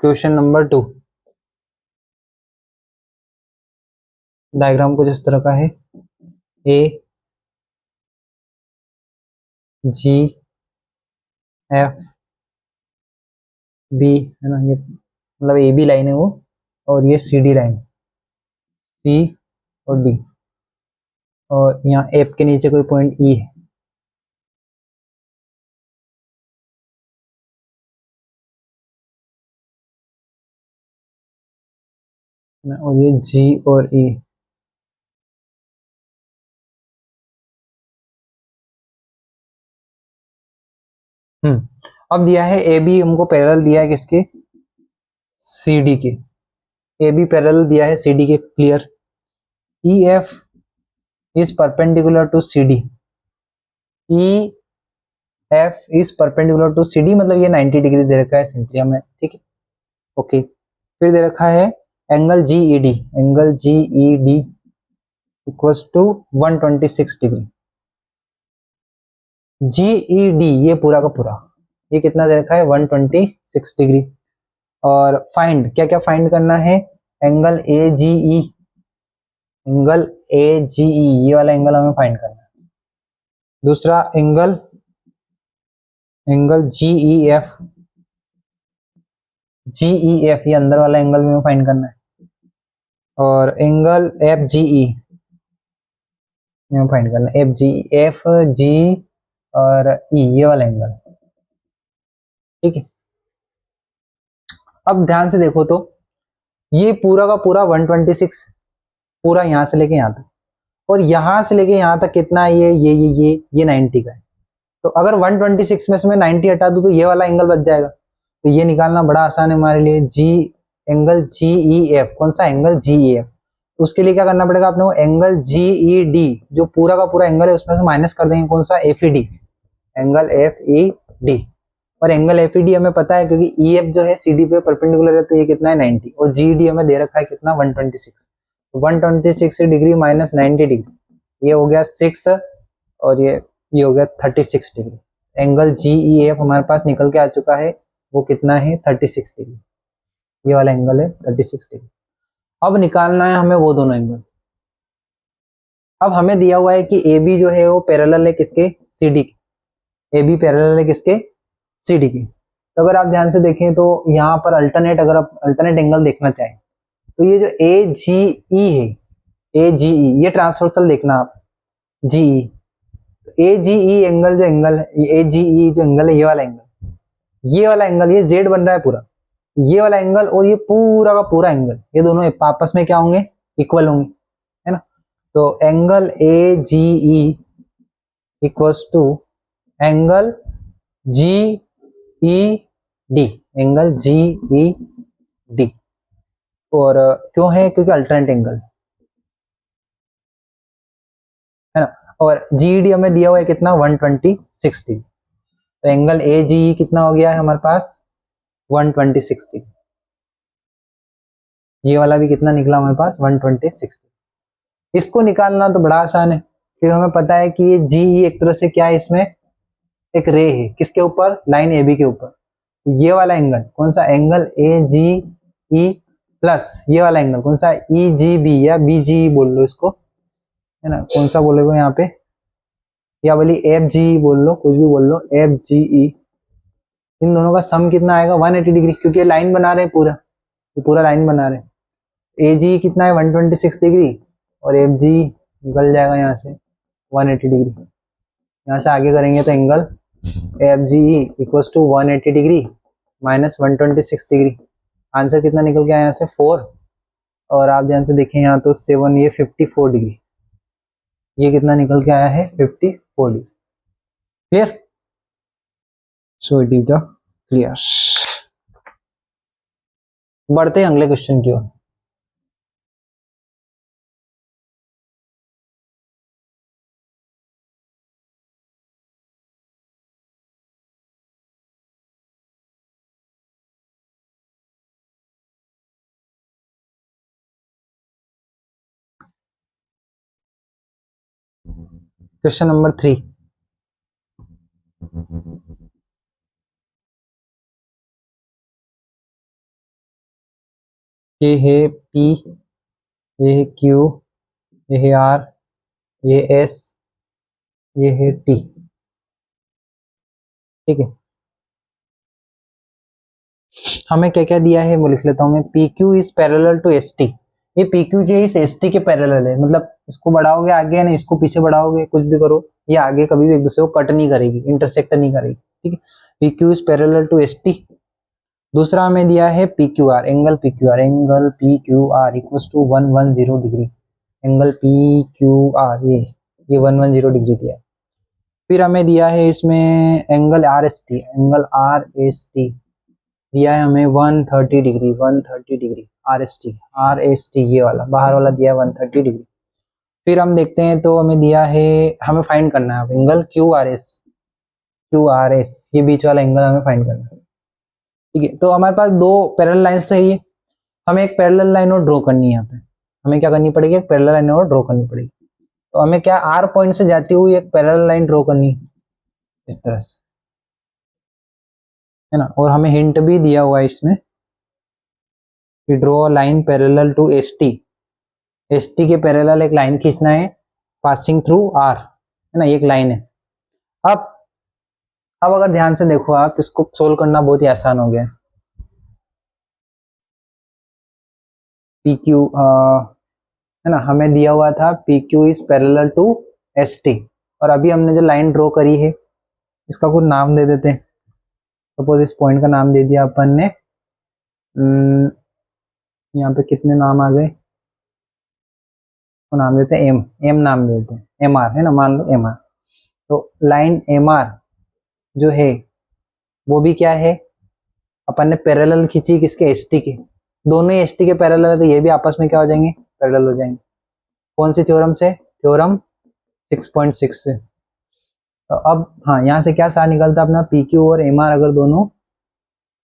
Speaker 1: क्वेश्चन नंबर 2, डायग्राम कुछ इस तरह का है, ए जी एफ बी, है ना, ये मतलब ए बी लाइन है वो, और ये सी डी लाइन, सी और डी, और यहाँ एफ के नीचे कोई पॉइंट ई है, और ये जी और ई, अब दिया है ए बी, हमको पैरेलल दिया है किसके, सी डी के, ए बी पैरेलल दिया है सी डी के, clear, E F is perpendicular to C D, E F is perpendicular to C D, मतलब ये 90 डिग्री दे रखा है सिंपली हमें, ठीक है, ओके। फिर दे रखा है angle G E D, angle G E D equals to 126 degree, G E D ये पूरा का पूरा, ये कितना दे रखा है, 126 डिग्री, और फाइंड, क्या क्या फाइंड करना है, angle A G E, angle A G ई, ये वाला एंगल हमें फाइंड करना है, दूसरा angle, angle G E F, G E F ये अंदर वाला एंगल में फाइंड करना है, और angle F G E find करना है, एफ जी, एफ जी और ई ये वाला एंगल, ठीक है। अब ध्यान से देखो तो ये पूरा का पूरा 126, पूरा यहाँ से लेके यहाँ तक, और यहाँ से लेके यहाँ तक कितना है, ये 90 का है, तो अगर 126 में से मैं 90 हटा दूं तो ये वाला एंगल बच जाएगा, तो ये निकालना बड़ा आसान है हमारे लिए, जी एंगल जी ई एफ, कौन सा एंगल जी ई एफ, उसके लिए क्या करना पड़ेगा आपने को, एंगल जी ई डी जो पूरा का पूरा एंगल है उसमें से माइनस कर देंगे कौन सा, F E D, angle F E D, और एंगल एफ ई डी हमें पता है क्योंकि ई एफ जो है सी डी पे परपेंडिकुलर है, तो ये कितना है 90, और जी डी हमें दे रखा है कितना 126, 126 डिग्री माइनस 90 डिग्री, ये हो गया 6, और ये हो गया 36 degree, angle G E F हमारे पास निकल के आ चुका है, वो कितना है 36 डिग्री, ये वाला एंगल है 36 डिग्री। अब निकालना है हमें वो दोनों एंगल, अब हमें दिया हुआ है कि ए बी जो है वो पैरेलल है किसके, सी डी के। ए बी पैरेलल है किसके, सी डी के। तो अगर आप ध्यान से देखें तो यहाँ पर अल्टरनेट, अगर आप अल्टरनेट एंगल देखना चाहें तो ये जो ए जी ई है, ए जी ई, ये ट्रांसवर्सल देखना आप, जी ई, ए जी ई एंगल जो एंगल है, ए जी ई जो एंगल है, ये वाला एंगल, ये वाला एंगल, ये जेड बन रहा है पूरा, ये वाला एंगल और ये पूरा का पूरा एंगल, ये दोनों आपस में क्या होंगे, इक्वल होंगे, है ना। तो angle A G E equals to angle G E D, angle G E D. और क्यों है, क्योंकि अल्टरनेट एंगल है ना। और जी डी हमें दिया हुआ है कितना, 126 डिग्री। तो एंगल ए जी कितना हो गया है हमारे पास, 126 डिग्री। ये वाला भी कितना निकला हमारे पास, 126 डिग्री। इसको निकालना तो बड़ा आसान है, क्योंकि हमें पता है कि ये जी एक तरह से क्या है, इसमें एक रे है किसके ऊपर, लाइन ए बी के ऊपर। तो ये वाला एंगल कौन सा, angle A G E plus ये वाला एंगल कौन सा, ई जी बी या बी जी बोल लो इसको, है ना, कौन सा बोलेगा यहाँ पे, या बोली एफ जी बोल लो, कुछ भी बोल लो, एफ जी ई। इन दोनों का सम कितना आएगा, 180 डिग्री, क्योंकि लाइन बना रहे हैं पूरा, ये पूरा लाइन बना रहे हैं। ए जी कितना है, 126 डिग्री, और एफ जी निकल जाएगा यहाँ से 180 डिग्री। यहाँ से आगे करेंगे तो angle F G equals to 180 degree minus 126 degree. Answer कितना निकल गया यहाँ से, 4। और आप ध्यान से देखें यहाँ तो 7, ये 54 डिग्री, ये कितना निकल के आया है, 54 degree. Clear, so it is the clear. बढ़ते हैं अगले क्वेश्चन की ओर। क्वेश्चन नंबर 3, ये है P, ये है Q, ये है R, ये S, ये है T। ठीक है, हमें क्या क्या दिया है वो लिख लेता हूँ मैं। PQ is parallel to ST, ये PQ जो है इस ST के पैरेलल है, मतलब इसको बढ़ाओगे आगे ना, इसको पीछे बढ़ाओगे, कुछ भी करो, ये आगे कभी भी एक दूसरे को कट नहीं करेगी, इंटरसेक्ट नहीं करेगी। ठीक है, PQ is parallel to ST। दूसरा हमें दिया है PQR, angle PQR, angle PQR equals to 110 degree, angle PQR ये 110 डिग्री दिया है। फिर हमें दिया है इसमें एंगल RST, एंगल RST दिया है हमें 130 डिग्री, 130 डिग्री RST ये वाला बाहर वाला दिया है 130 डिग्री। फिर हम देखते हैं तो हमें दिया है, हमें फाइंड करना है एंगल QRS, ये बीच वाला एंगल हमें फाइंड करना है। ठीक है, तो हमारे पास दो पैरेलल लाइंस चाहिए, हमें एक पैरेलल लाइन और ड्रॉ करनी है। यहाँ पे हमें क्या करनी पड़ेगी, एक पैरेलल लाइन और ड्रॉ करनी पड़ेगी। तो हमें क्या, R पॉइंट से जाती हुई एक पैरेलल लाइन ड्रॉ करनी है इस तरह से, है ना। और हमें हिंट भी दिया हुआ है इसमें कि draw line parallel to ST, ST के पैरेलल एक लाइन खींचना है पासिंग थ्रू R, है ना, एक लाइन है। अब अगर ध्यान से देखो आप तो इसको सोल्व करना बहुत ही आसान हो गया है। PQ है ना, हमें दिया हुआ था PQ is parallel to ST, और अभी हमने जो लाइन ड्रॉ करी है इसका कुछ नाम दे देते हैं। सपोज इस पॉइंट का नाम दे दिया अपन ने, यहाँ पे कितने नाम आ गए, तो नाम देते हैं एम नाम देते हैं, MR है ना, मान लो MR। तो लाइन MR जो है वो भी क्या है, अपन ने पैरेलल खींची किसके, ST के, दोनों ही ST के पैरेलल है, तो ये भी आपस में क्या हो जाएंगे, पैरेलल हो जाएंगे। कौन सी थ्योरम से, थ्योरम 6.6 से। तो अब हाँ, यहाँ से क्या सार निकलता अपना, PQ और MR अगर दोनों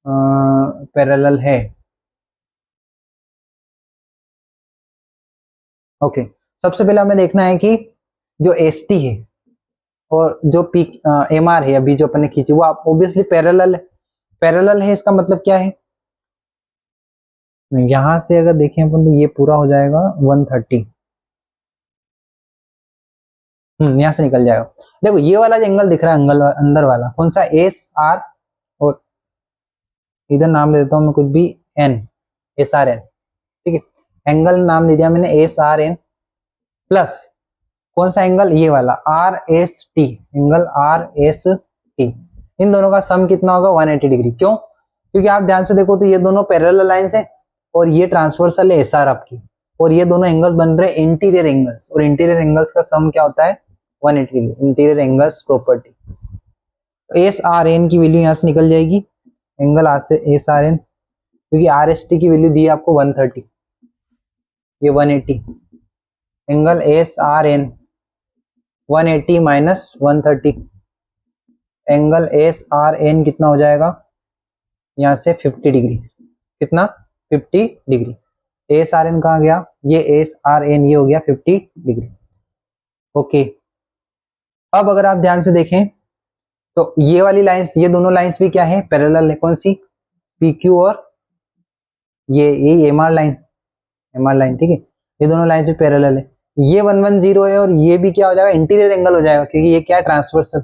Speaker 1: पैरेलल है, ओके। सबसे पहले हमें देखना है कि जो ST है और जो MR है अभी जो अपन ने खींची वो ऑब्वियसली पैरेलल है। पैरेलल है इसका मतलब क्या है, यहाँ से अगर देखें अपन तो ये पूरा हो जाएगा 130, यहाँ से निकल जाएगा। देखो ये वाला जो एंगल दिख रहा है, एंगल अंदर वाला कौन सा, एस आर, और इधर नाम ले देता हूँ मैं कुछ भी, एन, एस आर एन, ठीक है। एंगल नाम दे दिया मैंने एस आर एन, प्लस कौन सा एंगल, ये वाला R S T, angle R S T. इन दोनों का सम कितना होगा, 180 डिग्री। क्यों, क्योंकि आप ध्यान से देखो तो ये दोनों पैरेलल लाइंस हैं और ये ट्रांसवर्सल है एस आर आपकी, और ये दोनों एंगल्स बन रहे हैं इंटीरियर एंगल्स, और इंटीरियर एंगल्स का सम क्या होता है, 180 degree, interior angles property. S R N की वैल्यू यहाँ से निकल जाएगी, एंगल आर से एस आर एन, क्योंकि आर एस टी की वैल्यू दी है आपको 130, ये 180, angle S R N 180 minus 130, angle S R N कितना हो जाएगा यहाँ से 50 डिग्री, कितना 50 डिग्री। एस आर एन कहाँ गया, ये एस आर एन ये हो गया 50 डिग्री। ओके, अब अगर आप ध्यान से देखें तो ये वाली लाइंस, ये दोनों लाइंस भी क्या है, पैरेलल है, कौन सी, पी क्यू और ये M R line, M R line, ठीक है, ये दोनों लाइंस भी पैरेलल है। ये 110 है और ये भी क्या हो जाएगा, इंटीरियर एंगल हो जाएगा, क्योंकि ये क्या है, ट्रांसवर्सल।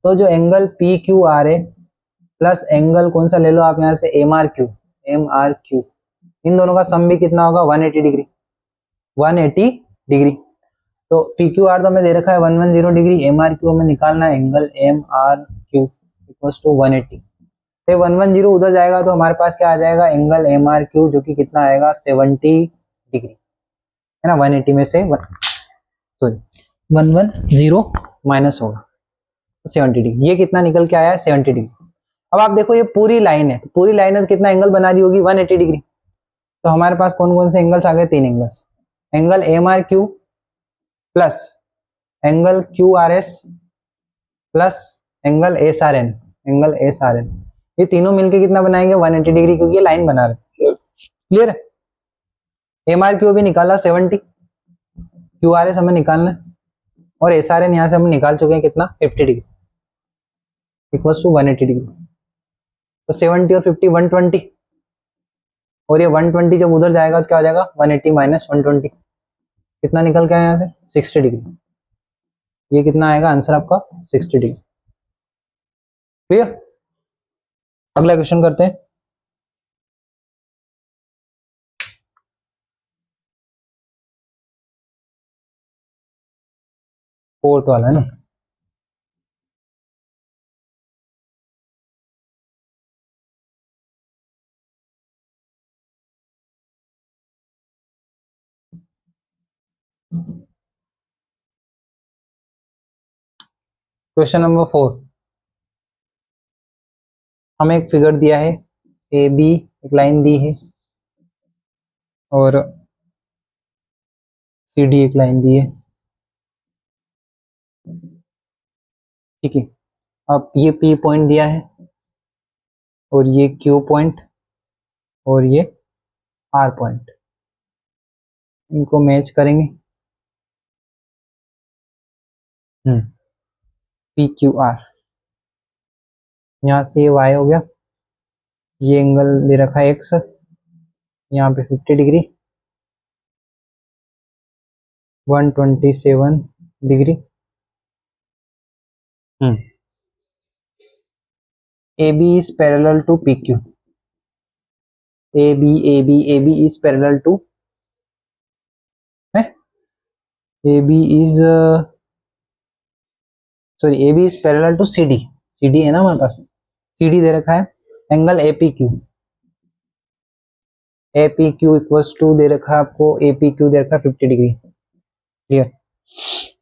Speaker 1: तो जो एंगल पी क्यू आर है प्लस एंगल कौन सा ले लो आप यहाँ से, M R Q, M R Q, इन दोनों का सम भी कितना होगा, 180 डिग्री, 180 डिग्री। तो पी क्यू आर तो हमें दे रखा है 110 डिग्री, एम आर क्यू हमें निकालना है, angle M R Q equals to 180। तो 110 उधर जाएगा तो हमारे पास क्या आ जाएगा, एंगल एम आर क्यू, जो कि कितना आएगा, 70 डिग्री, है ना। 180 में से सॉरी 110 माइनस होगा 70 डिग्री, ये कितना निकल के आया है, 70 डिग्री। अब आप देखो ये पूरी लाइन है, पूरी लाइन है तो कितना एंगल बना रही होगी, 180 डिग्री। तो हमारे पास कौन कौन से एंगल्स आ गए, 3 angles, angle M R Q plus angle Q R S plus angle S R N, angle S R N, ये तीनों मिलके कितना बनाएंगे, 180 डिग्री, क्योंकि ये लाइन बना रहे। क्लियर है, एम आर क्यू भी निकाला 70, क्यू आर एस हमें निकालना है, और एस आर एन यहाँ से हम निकाल चुके हैं कितना, 50 डिग्री इक्वल्स टू 180 डिग्री। तो 70 और 50 120, और ये 120 जब उधर जाएगा तो क्या हो जाएगा, 180 माइनस 120, कितना निकल के आया यहाँ से, 60 डिग्री। ये कितना आएगा आंसर आपका, 60 डिग्री। क्लियर, अगला क्वेश्चन करते हैं। फोर्थ वाला है ना, क्वेश्चन नंबर 4। हमें एक फिगर दिया है, ए बी एक लाइन दी है और सी डी एक लाइन दी है, ठीक है। अब ये पी पॉइंट दिया है और ये क्यू पॉइंट और ये आर पॉइंट, इनको मैच करेंगे, पी क्यू आर, यहाँ से ये वाई हो गया, ये एंगल दे रखा है एक्स, यहाँ पे 50 degree, 127 degree, A B is parallel to P Q, A B is parallel to, A B is sorry A B is parallel to C D, C D है ना हमारे पास, सी डी दे रखा है, angle A P Q, A P Q equals to दे रखा है आपको, ए पी क्यू दे रखा है 50 degree, clear.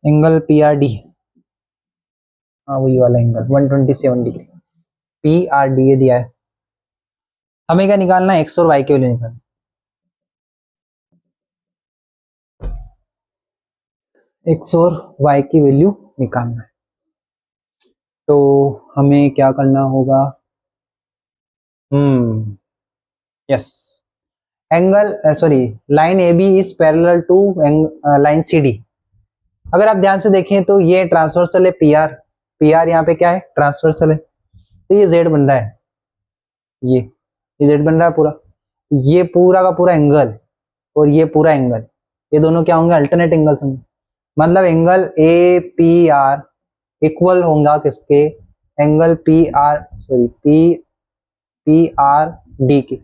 Speaker 1: Angle P R D, हाँ वही वाला angle 127 degree, P R D ये दिया है। हमें क्या निकालना है, एक्स और वाई के वैल्यू निकालना, एक्स और वाई की वैल्यू निकालना है। तो हमें क्या करना होगा, yes, angle sorry line A B is parallel to line C D. अगर आप ध्यान से देखें तो ये ट्रांसवर्सल है पी आर, पी आर यहाँ पे क्या है, ट्रांसवर्सल है, तो ये जेड बन रहा है, ये जेड बन रहा है पूरा, ये पूरा का पूरा एंगल और ये पूरा एंगल, ये दोनों क्या होंगे, अल्टरनेट एंगल्स होंगे। मतलब angle A P R equal होगा किसके, angle P R sorry P R D के, है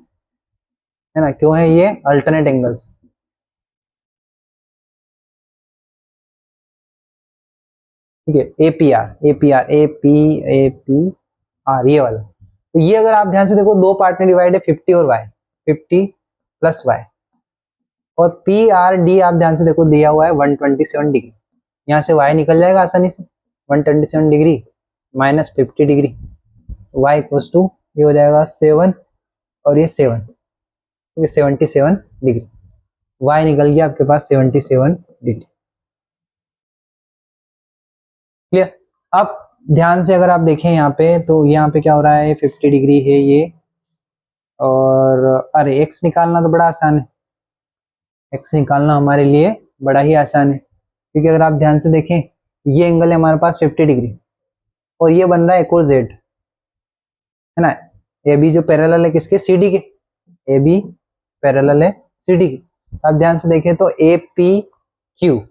Speaker 1: ना, क्यों है ये अल्टरनेट एंगल्स। ठीक है, ए पी आर ये वाला। तो ये अगर आप ध्यान से देखो दो पार्ट में डिवाइड है 50 और वाई, 50 प्लस वाई, और पी आर डी आप ध्यान से देखो दिया हुआ है 127 डिग्री, यहाँ से वाई निकल जाएगा आसानी से, 127 degree minus 50 degree, Y equals to ये हो जाएगा 7 और ये 7, 77 डिग्री, वाई निकल गया आपके पास 77 डिग्री। क्लियर। अब ध्यान से अगर आप देखें यहाँ पे, तो यहाँ पे क्या हो रहा है, 50 डिग्री है ये, और अरे एक्स निकालना तो बड़ा आसान है, एक्स निकालना हमारे लिए बड़ा ही आसान है, क्योंकि अगर आप ध्यान से देखें ये एंगल है हमारे पास 50 डिग्री, और ये बन रहा है एक और जेड, है ना, ए बी जो पैरेलल है किसके, सी डी के, ए बी पैरेलल है सी डी के। आप ध्यान से देखें तो A P Q,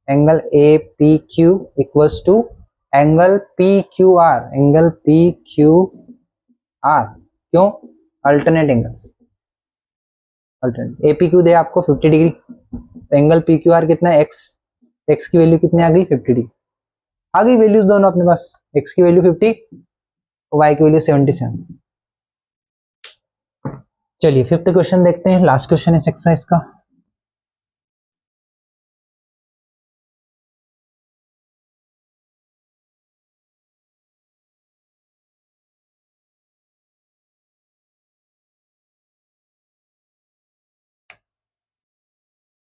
Speaker 1: angle A P Q equals to angle P Q R, angle P Q R, क्यों, alternate angles, alternate. A P Q दे आपको 50 degree, angle P Q R कितना है, एक्स, एक्स की वैल्यू कितनी आ गई 50 degree, आ गई values दोनों अपने पास, एक्स की वैल्यू 50, वाई की वैल्यू 77। चलिए फिफ्थ क्वेश्चन देखते हैं, लास्ट क्वेश्चन है एक्सरसाइज का।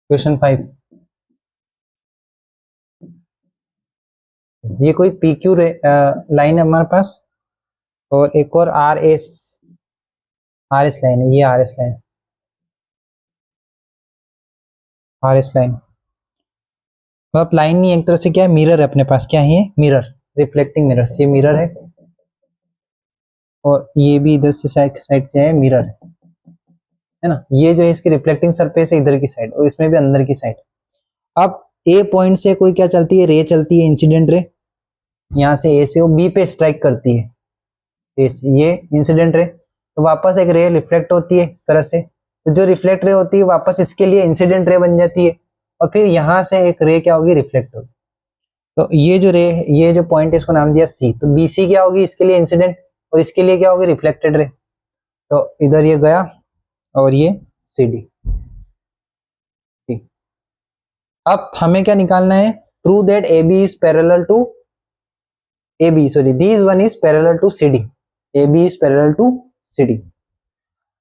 Speaker 1: क्वेश्चन 5, ये कोई पी क्यू लाइन है हमारे पास, और एक और आर एस लाइन है, ये R S line, R S line मतलब लाइन नहीं, एक तरह से क्या है, मिरर है अपने पास, क्या है ये, मिरर, रिफ्लेक्टिंग मिरर, ये मिरर है, और ये भी इधर से साइड क्या है, मिरर है ना, ये जो है इसकी रिफ्लेक्टिंग सरफेस है इधर की साइड, और इसमें भी अंदर की साइड। अब ए पॉइंट से कोई क्या चलती है, रे चलती है, इंसिडेंट रे, यहाँ से ए से वो बी पे स्ट्राइक करती है, ये इंसिडेंट रे, तो वापस एक रे रिफ्लेक्ट होती है इस तरह से, तो जो रिफ्लेक्ट रे होती है वापस इसके लिए इंसिडेंट रे बन जाती है, और फिर यहाँ से एक रे क्या होगी, रिफ्लेक्ट होगी। तो ये जो रे, ये जो पॉइंट है इसको नाम दिया सी, तो बी सी क्या होगी इसके लिए इंसिडेंट, और इसके लिए क्या होगी, रिफ्लेक्टेड रे, तो इधर ये गया और ये सी डी। अब हमें क्या निकालना है, prove that A B is parallel to A B, sorry this one is parallel to C D, A B is parallel to C D.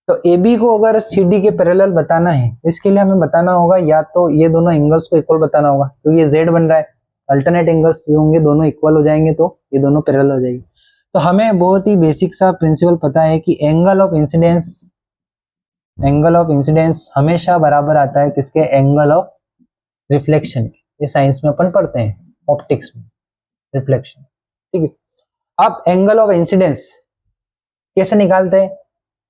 Speaker 1: तो ए बी को अगर सी डी के पैरेलल बताना है, इसके लिए हमें बताना होगा या तो ये दोनों एंगल्स को इक्वल बताना होगा, तो ये जेड बन रहा है, अल्टरनेट एंगल्स जो होंगे दोनों इक्वल हो जाएंगे, तो ये दोनों पैरेलल हो जाएंगे। तो हमें बहुत ही बेसिक सा प्रिंसिपल पता है कि एंगल ऑफ इंसिडेंस हमेशा बराबर आता है किसके, एंगल ऑफ रिफ्लेक्शन। ये साइंस में अपन पढ़ते हैं, ऑप्टिक्स में, रिफ्लेक्शन। ठीक है, अब एंगल ऑफ इंसिडेंस कैसे निकालते हैं,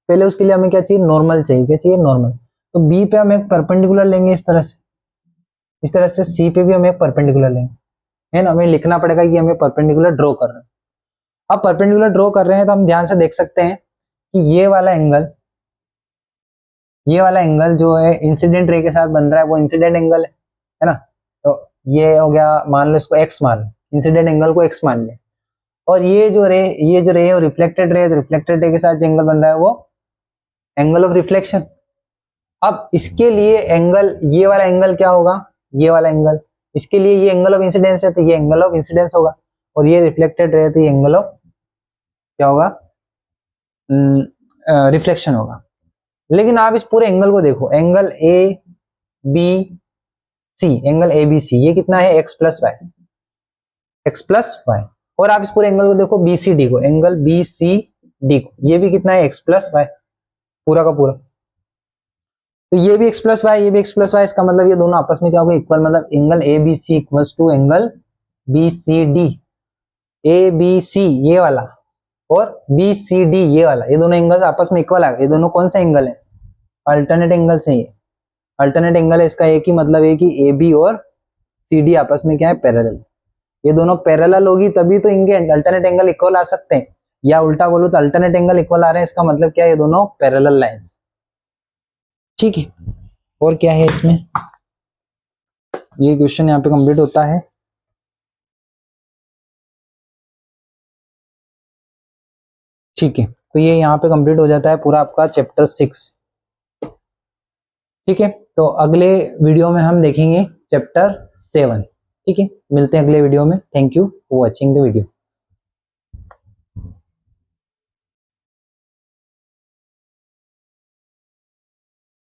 Speaker 1: पहले उसके लिए हमें क्या चाहिए, नॉर्मल चाहिए, क्या चाहिए, नॉर्मल। तो बी पे हम एक परपेंडिकुलर लेंगे इस तरह से सी पे भी हम एक परपेंडिकुलर लेंगे, है ना, हमें लिखना पड़ेगा कि हमें परपेंडिकुलर ड्रॉ कर रहे हैं। अब परपेंडिकुलर ड्रॉ कर रहे हैं तो हम ध्यान से देख सकते हैं कि ये वाला एंगल जो है इंसिडेंट रे के साथ बन रहा है, वो इंसिडेंट एंगल है ना, तो ये हो गया, मान लो इसको एक्स मान लो, इंसिडेंट एंगल को एक्स मान ले, और ये जो रे है रिफ्लेक्टेड रे के साथ जो एंगल बन रहा है वो एंगल ऑफ रिफ्लेक्शन। अब इसके लिए एंगल, ये वाला एंगल क्या होगा, ये वाला एंगल, इसके लिए ये एंगल ऑफ इंसिडेंस है तो ये एंगल ऑफ इंसिडेंस होगा, और ये रिफ्लेक्टेड रे तो ये एंगल ऑफ क्या होगा, रिफ्लेक्शन होगा। लेकिन आप इस पूरे एंगल को देखो, angle A B C, angle A B C, ये कितना है, एक्स प्लस वाई, और आप इस पूरे एंगल को देखो बी सी डी को, एंगल बी सी डी को, ये भी कितना है, एक्स प्लस वाई, पूरा का पूरा। तो ये भी एक्स प्लस वाई, ये भी एक्स प्लस वाई, इसका मतलब ये दोनों आपस में क्या होगा, इक्वल, मतलब angle A B C equals to angle B C D, A B C ये वाला और बी सी डी ये वाला, ये दोनों एंगल आपस में इक्वल आ गए। ये दोनों कौन से एंगल है, अल्टरनेट एंगल से, ये अल्टरनेट एंगल है, इसका एक ही मतलब है कि ए बी और CD आपस में क्या है, पैरेलल। ये दोनों पैरेलल होगी तभी तो इनके अल्टरनेट एंगल इक्वल आ सकते हैं, या उल्टा बोलो तो अल्टरनेट एंगल इक्वल आ रहे हैं, इसका मतलब क्या है, ये दोनों पैरेलल लाइंस। ठीक है, और क्या है इसमें, ये क्वेश्चन यहाँ पे कंप्लीट होता है। ठीक है, तो ये यहाँ पे कंप्लीट हो जाता है पूरा आपका चैप्टर 6। ठीक है, तो अगले वीडियो में हम देखेंगे चैप्टर 7। ठीक है, मिलते हैं अगले वीडियो में। Thank you for watching the video.